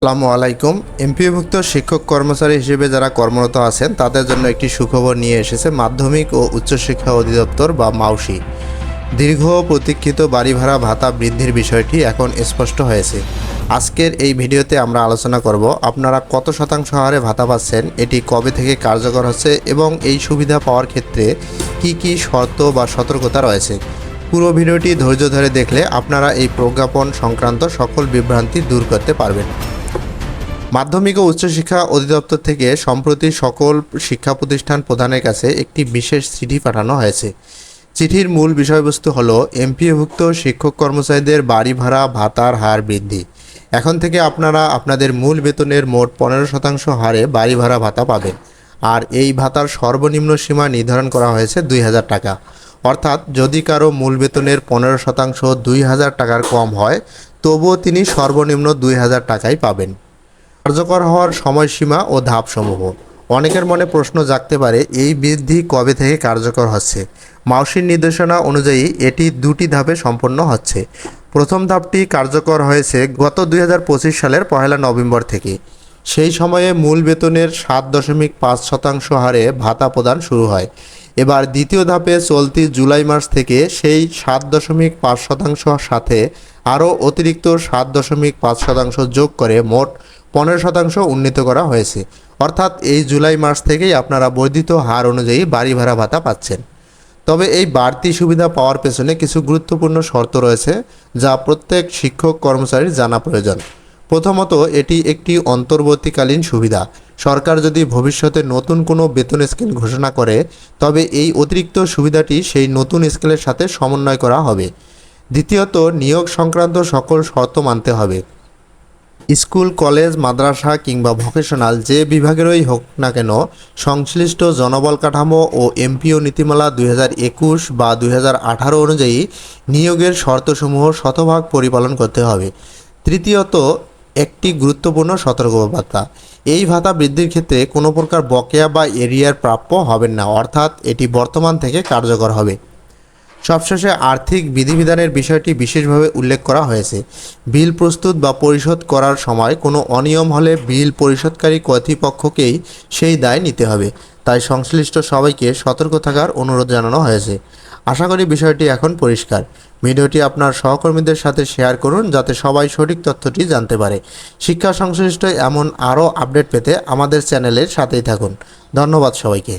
আসসালামু আলাইকুম। এমপিওভুক্ত শিক্ষক কর্মচারী হিসেবে যারা কর্মরত আছেন তাদের জন্য একটি সুখবর নিয়ে এসেছে মাধ্যমিক ও উচ্চশিক্ষা অধিদপ্তর বা মাউসি। দীর্ঘ প্রতীক্ষিত বাড়ি ভাড়া ভাতা বৃদ্ধির বিষয়টি এখন স্পষ্ট হয়েছে। আজকের এই ভিডিওতে আমরা আলোচনা করব আপনারা কত শতাংশ হারে ভাতা পাচ্ছেন, এটি কবে থেকে কার্যকর হচ্ছে এবং এই সুবিধা পাওয়ার ক্ষেত্রে কি কি শর্ত বা সতর্কতা রয়েছে। পুরো ভিডিওটি ধৈর্য ধরে দেখলে আপনারা এই প্রজ্ঞাপন সংক্রান্ত সকল বিভ্রান্তি দূর করতে পারবেন। মাধ্যমিক ও উচ্চশিক্ষা অধিদপ্তর থেকে সম্প্রতি সকল শিক্ষা প্রতিষ্ঠান প্রধানের কাছে একটি বিশেষ চিঠি পাঠানো হয়েছে। চিঠির মূল বিষয়বস্তু হলো এমপিওভুক্ত শিক্ষক কর্মচারীদের বাড়ি ভাড়া ভাতার হার বৃদ্ধি। এখন থেকে আপনারা আপনাদের মূল বেতনের মোট 15% হারে বাড়ি ভাড়া ভাতা পাবেন। আর এই ভাতার সর্বনিম্ন সীমা নির্ধারণ করা হয়েছে 2000 টাকা। অর্থাৎ যদি কারো মূল বেতনের 15% 2000 টাকার কম হয়, তবুও তিনি সর্বনিম্ন 2000 টাকাই পাবেন। কার্যকর হওয়ার সময়সীমা ও ধাপসমূহ। অনেকের মনে প্রশ্ন জাগতে পারে, এই বৃদ্ধি কবে থেকে কার্যকর হচ্ছে। মাউসির নির্দেশনা অনুযায়ী এটি দুটি ধাপে সম্পন্ন হচ্ছে। প্রথম ধাপটি কার্যকর হয়েছে গত 2025 সালের 1 নভেম্বর থেকে। সেই সময়ে মূল বেতনের 7.5% হারে ভাতা প্রদান শুরু হয়। এবার দ্বিতীয় ধাপে চলতি জুলাই মাস থেকে সেই 7.5% সাথে আরও অতিরিক্ত 7.5% যোগ করে মোট 15% উন্নীত করা হয়েছে। অর্থাৎ এই জুলাই মাস থেকেই আপনারা বর্ধিত হার অনুযায়ী বাড়ি ভাড়া ভাতা পাচ্ছেন। তবে এই বাড়তি সুবিধা পাওয়ার পেছনে কিছু গুরুত্বপূর্ণ শর্ত রয়েছে যা প্রত্যেক শিক্ষক কর্মচারীর জানা প্রয়োজন। প্রথমত, এটি একটি অন্তর্বর্তীকালীন সুবিধা। সরকার যদি ভবিষ্যতে নতুন কোনো বেতন স্কেল ঘোষণা করে, তবে এই অতিরিক্ত সুবিধাটি সেই নতুন স্কেলের সাথে সমন্বয় করা হবে। দ্বিতীয়ত, নিয়োগ সংক্রান্ত সকল শর্ত মানতে হবে। স্কুল, কলেজ, মাদ্রাসা কিংবা ভোকেশনাল যে বিভাগেরই হোক না কেন, সংশ্লিষ্ট জনবল কাঠামো ও এমপিও নীতিমালা 2021 বা 2018 অনুযায়ী নিয়োগের শর্তসমূহ শতভাগ পরিপালন করতে হবে। তৃতীয়ত, একটি গুরুত্বপূর্ণ সতর্কবার্তা। এই ভাতা বৃদ্ধির ক্ষেত্রে কোনো প্রকার বকেয়া বা এরিয়ার প্রাপ্য হবেন না, অর্থাৎ এটি বর্তমান থেকে কার্যকর হবে। সবশেষে আর্থিক বিধিবিধানের বিষয়টি বিশেষভাবে উল্লেখ করা হয়েছে। বিল প্রস্তুত বা পরিশোধ করার সময় কোনো অনিয়ম হলে বিল পরিশোধকারী কর্তৃপক্ষকেই সেই দায় নিতে হবে। তাই সংশ্লিষ্ট সবাইকে সতর্ক থাকার অনুরোধ জানানো হয়েছে। আশা করি বিষয়টি এখন পরিষ্কার। ভিডিওটি আপনার সহকর্মীদের সাথে শেয়ার করুন যাতে সবাই সঠিক তথ্যটি জানতে পারে। শিক্ষা সংশ্লিষ্ট এমন আরও আপডেট পেতে আমাদের চ্যানেলের সাথেই থাকুন। ধন্যবাদ সবাইকে।